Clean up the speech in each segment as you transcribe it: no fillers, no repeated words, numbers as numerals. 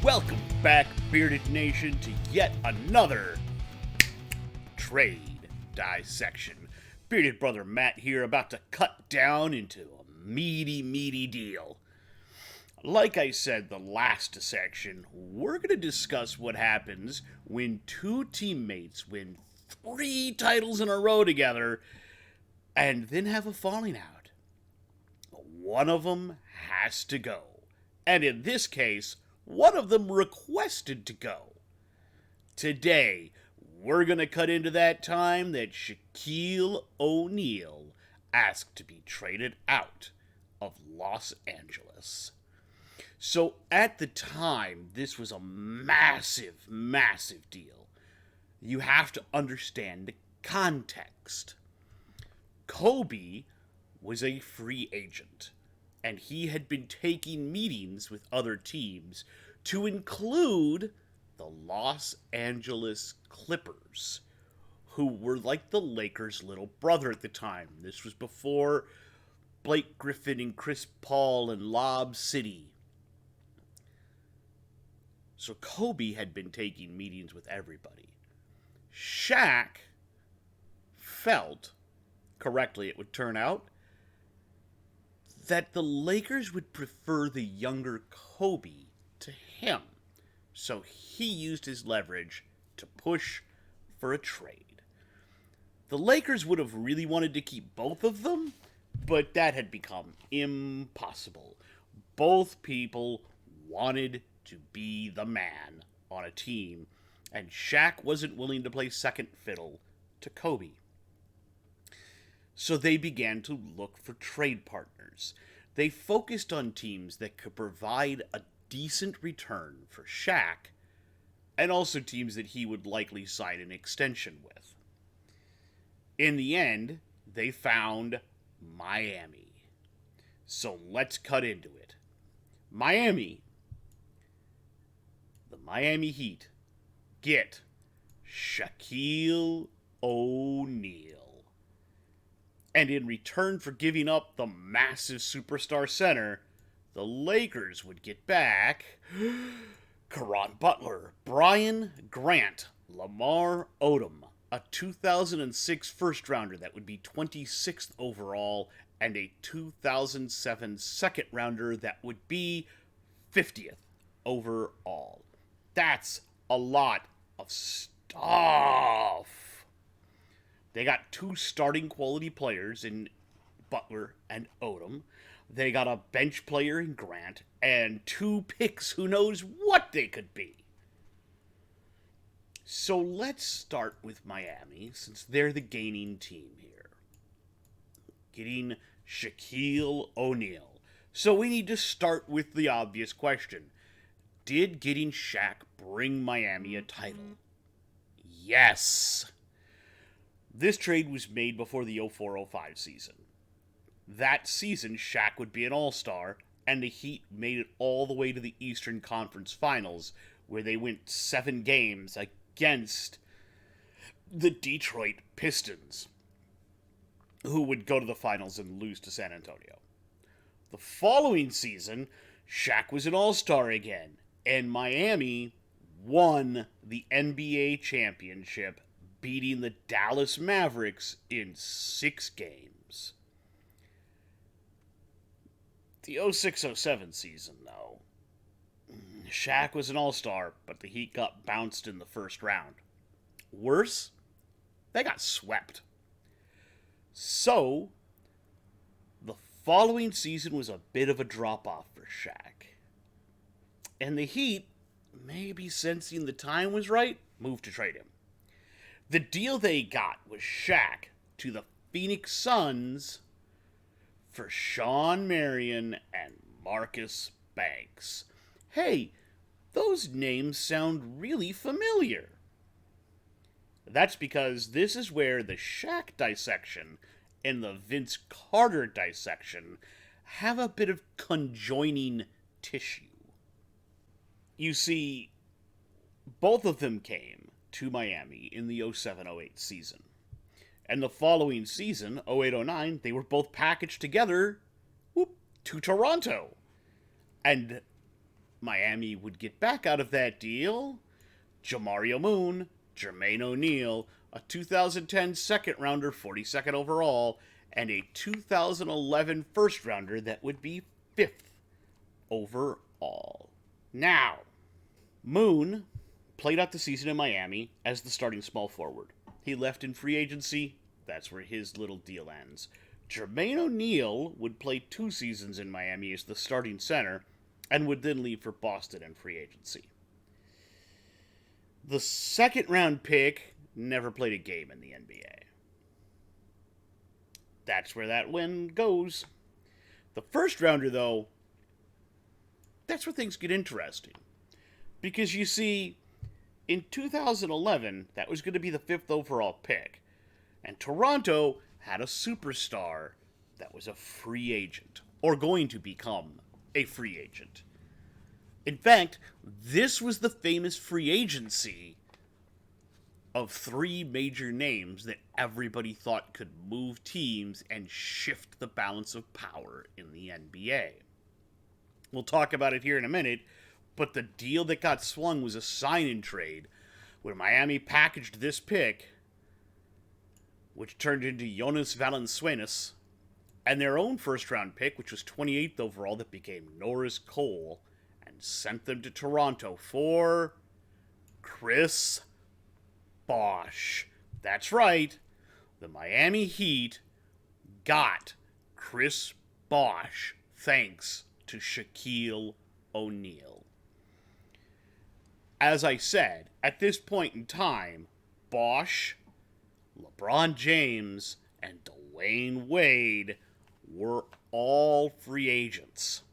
Welcome back, Bearded Nation, to yet another trade dissection. Bearded brother Matt here, about to cut down into a meaty deal. Like I said the last dissection, we're going to discuss what happens when two teammates win 3 titles in a row together and then have a falling out. One of them has to go. And in this case, one of them requested to go. Today, we're going to cut into that time that Shaquille O'Neal asked to be traded out of Los Angeles. So at the time, this was a massive deal. You have to understand the context. Kobe was a free agent, and he had been taking meetings with other teams to include the Los Angeles Clippers, who were like the Lakers' little brother at the time. This was before Blake Griffin and Chris Paul and Lob City. So Kobe had been taking meetings with everybody. Shaq felt, correctly it would turn out, that the Lakers would prefer the younger Kobe to him. So he used his leverage to push for a trade. The Lakers would have really wanted to keep both of them, but that had become impossible. Both people wanted to be the man on a team, and Shaq wasn't willing to play second fiddle to Kobe. So they began to look for trade partners. They focused on teams that could provide a decent return for Shaq, and also teams that he would likely sign an extension with. In the end, they found Miami. So let's cut into it. Miami. The Miami Heat get Shaquille O'Neal. And in return for giving up the massive superstar center, the Lakers would get back Caron Butler, Brian Grant, Lamar Odom, a 2006 first-rounder that would be 26th overall, and a 2007 second-rounder that would be 50th overall. That's a lot of stuff. They got 2 starting quality players in Butler and Odom. They got a bench player in Grant, and 2 picks who knows what they could be. So let's start with Miami, since they're the gaining team here. Getting Shaquille O'Neal. So we need to start with the obvious question. Did getting Shaq bring Miami a title? Yes. This trade was made before the 04-05 season. That season, Shaq would be an all-star, and the Heat made it all the way to the Eastern Conference Finals, where they went 7 games against the Detroit Pistons, who would go to the finals and lose to San Antonio. The following season, Shaq was an all-star again, and Miami won the NBA championship, beating the Dallas Mavericks in 6 games. The 06-07 season, though, Shaq was an all-star, but the Heat got bounced in the first round. Worse, they got swept. So, the following season was a bit of a drop-off for Shaq. And the Heat, maybe sensing the time was right, moved to trade him. The deal they got was Shaq to the Phoenix Suns for Shawn Marion and Marcus Banks. Hey, those names sound really familiar. That's because this is where the Shaq dissection and the Vince Carter dissection have a bit of conjoining tissue. You see, both of them came to Miami in the 07-08 season. And the following season, 08-09, they were both packaged together to Toronto. And Miami would get back out of that deal Jamario Moon, Jermaine O'Neal, a 2010 second rounder, 42nd overall, and a 2011 first rounder that would be 5th overall. Now, Moon played out the season in Miami as the starting small forward. He left in free agency. That's where his little deal ends. Jermaine O'Neal would play 2 seasons in Miami as the starting center and would then leave for Boston in free agency. The second round pick never played a game in the NBA. That's where that win goes. The first rounder, though, that's where things get interesting. Because you see, in 2011, that was going to be the 5th overall pick. And Toronto had a superstar that was a free agent, or going to become a free agent. In fact, this was the famous free agency of 3 major names that everybody thought could move teams and shift the balance of power in the NBA. We'll talk about it here in a minute, but the deal that got swung was a sign-and trade where Miami packaged this pick, which turned into Jonas Valanciunas, and their own first-round pick, which was 28th overall, that became Norris Cole, and sent them to Toronto for Chris Bosh. That's right. The Miami Heat got Chris Bosh thanks to Shaquille O'Neal. As I said, at this point in time, Bosh, LeBron James, and Dwayne Wade were all free agents.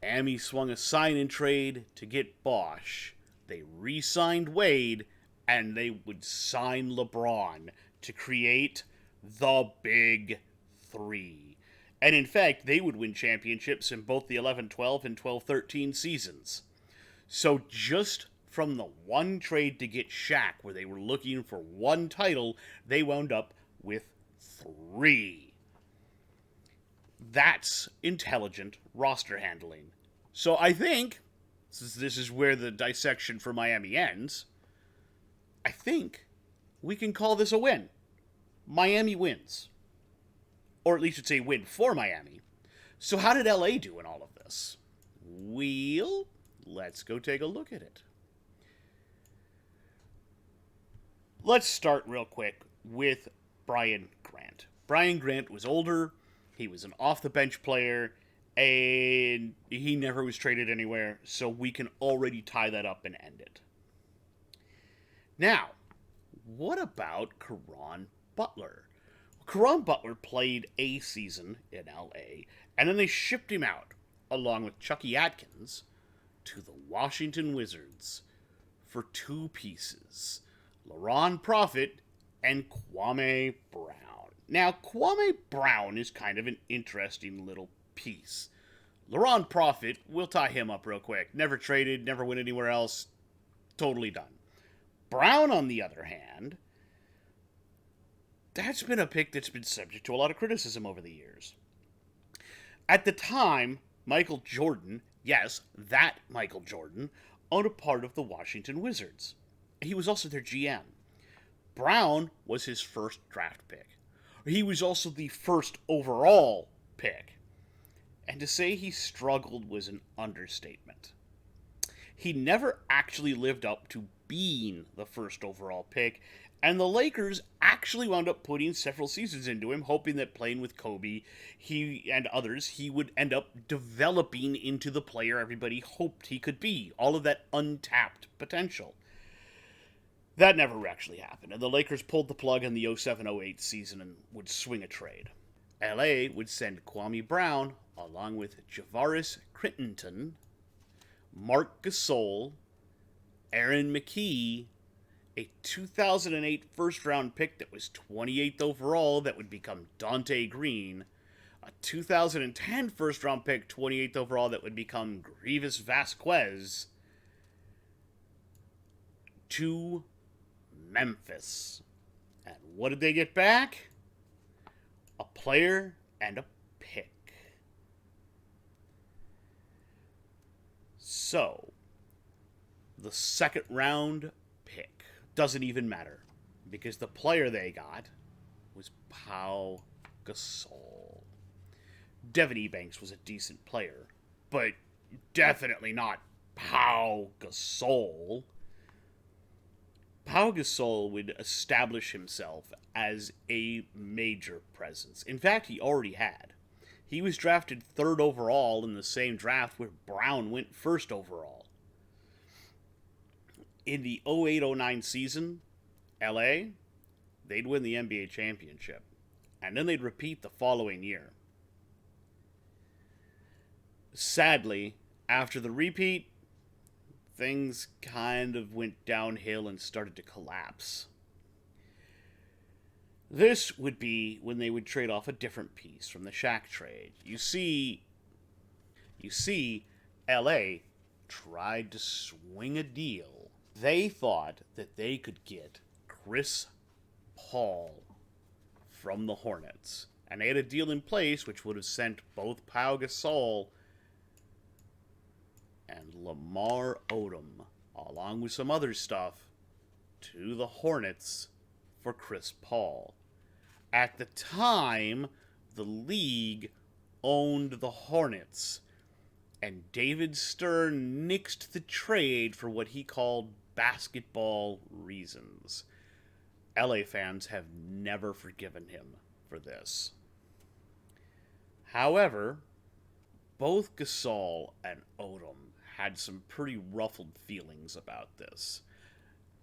Miami swung a sign-and trade to get Bosh. They re-signed Wade, and they would sign LeBron to create the Big Three. And in fact, they would win championships in both the 11-12 and 12-13 seasons. So just from the one trade to get Shaq, where they were looking for 1 title, they wound up with 3. That's intelligent roster handling. So I think, since this is where the dissection for Miami ends, I think we can call this a win. Miami wins. Or at least it's a win for Miami. So how did LA do in all of this? Well, let's go take a look at it. Let's start real quick with Brian Grant. Brian Grant was older. He was an off-the-bench player, and he never was traded anywhere, so we can already tie that up and end it. Now, what about Caron Butler? Caron Butler played a season in LA, and then they shipped him out, along with Chucky Atkins, to the Washington Wizards for 2 pieces, Laron Profit and Kwame Brown. Now, Kwame Brown is kind of an interesting little piece. Laron Profit, we'll tie him up real quick. Never traded, never went anywhere else, totally done. Brown, on the other hand, that's been a pick that's been subject to a lot of criticism over the years. At the time, Michael Jordan, yes, that Michael Jordan, owned a part of the Washington Wizards. He was also their GM. Brown was his first draft pick. He was also the first overall pick. And to say he struggled was an understatement. He never actually lived up to being the first overall pick, and the Lakers actually wound up putting several seasons into him, hoping that playing with Kobe and others, he would end up developing into the player everybody hoped he could be. All of that untapped potential. That never actually happened, and the Lakers pulled the plug in the 07-08 season and would swing a trade. LA would send Kwame Brown, along with Javaris Crittenton, Marc Gasol, Aaron McKee, a 2008 first-round pick that was 28th overall that would become Dante Green, a 2010 first-round pick, 28th overall that would become Grievous Vasquez, to Memphis. And what did they get back? A player and a pick. So, the second round pick doesn't even matter because the player they got was Pau Gasol. Devin Ebanks was a decent player, but definitely not Pau Gasol. Pau Gasol would establish himself as a major presence. In fact, he already had. He was drafted third overall in the same draft where Brown went first overall. In the 08-09 season, LA, they'd win the NBA championship. And then they'd repeat the following year. Sadly, after the repeat, things kind of went downhill and started to collapse. This would be when they would trade off a different piece from the Shaq trade. You see, LA tried to swing a deal. They thought that they could get Chris Paul from the Hornets. And they had a deal in place which would have sent both Pau Gasol and Lamar Odom, along with some other stuff, to the Hornets for Chris Paul. At the time, the league owned the Hornets, and David Stern nixed the trade for what he called basketball reasons. LA fans have never forgiven him for this. However, both Gasol and Odom had some pretty ruffled feelings about this.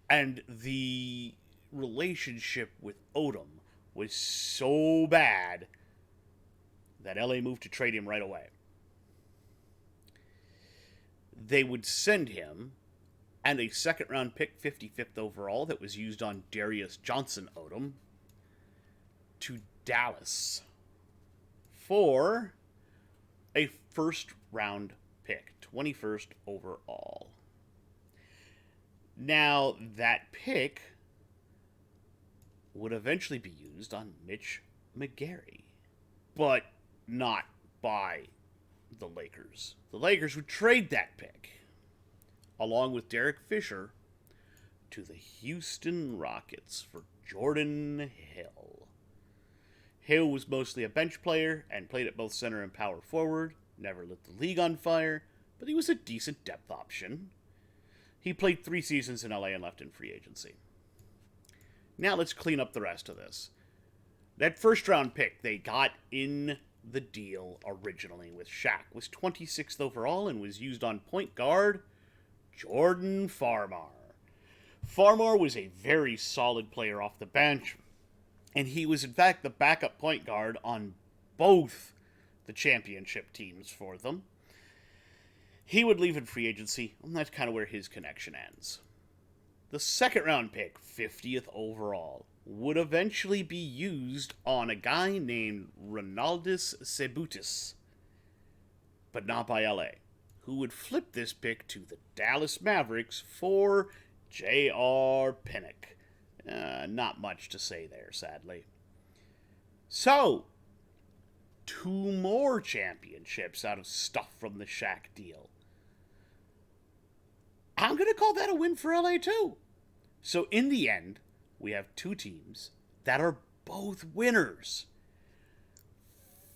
And the relationship with Odom was so bad that LA moved to trade him right away. They would send him and a second round pick, 55th overall, that was used on Darius Johnson Odom, to Dallas for a first round pick, 21st overall. Now, that pick would eventually be used on Mitch McGary, but not by the Lakers. The Lakers would trade that pick, along with Derek Fisher, to the Houston Rockets for Jordan Hill. Hill was mostly a bench player and played at both center and power forward, never lit the league on fire, but he was a decent depth option. He played 3 seasons in LA and left in free agency. Now let's clean up the rest of this. That first round pick they got in the deal originally with Shaq was 26th overall and was used on point guard Jordan Farmar. Farmar was a very solid player off the bench, and he was in fact the backup point guard on both the championship teams for them. He would leave in free agency, and that's kind of where his connection ends. The second round pick, 50th overall, would eventually be used on a guy named Ronaldus Sebutis, but not by LA, who would flip this pick to the Dallas Mavericks for J.R. Pinnock. Not much to say there, sadly. So, 2 more championships out of stuff from the Shaq deal. I'm going to call that a win for LA too. So in the end, we have 2 teams that are both winners.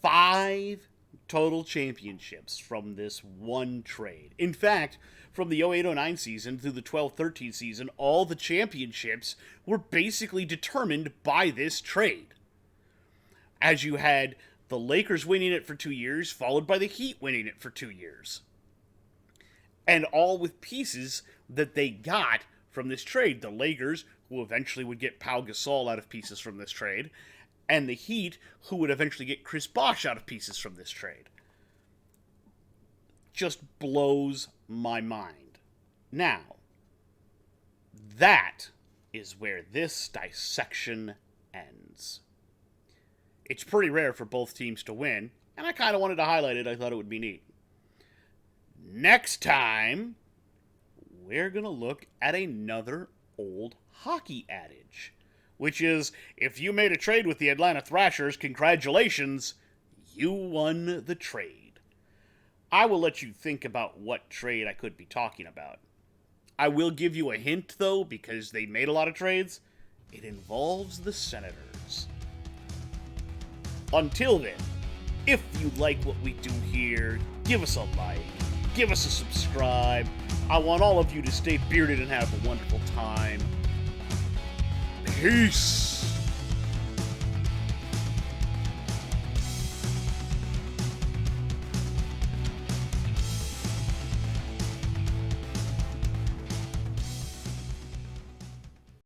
5 total championships from this one trade. In fact, from the 08-09 season through the 12-13 season, all the championships were basically determined by this trade. As you had the Lakers winning it for 2 years, followed by the Heat winning it for 2 years. And all with pieces that they got from this trade. The Lakers, who eventually would get Pau Gasol out of pieces from this trade, and the Heat, who would eventually get Chris Bosh out of pieces from this trade. Just blows my mind. Now, that is where this dissection ends. It's pretty rare for both teams to win, and I kind of wanted to highlight it. I thought it would be neat. Next time, we're going to look at another old hockey adage, which is, if you made a trade with the Atlanta Thrashers, congratulations, you won the trade. I will let you think about what trade I could be talking about. I will give you a hint, though, because they made a lot of trades. It involves the Senators. Until then, if you like what we do here, give us a like, give us a subscribe. I want all of you to stay bearded and have a wonderful time. Peace!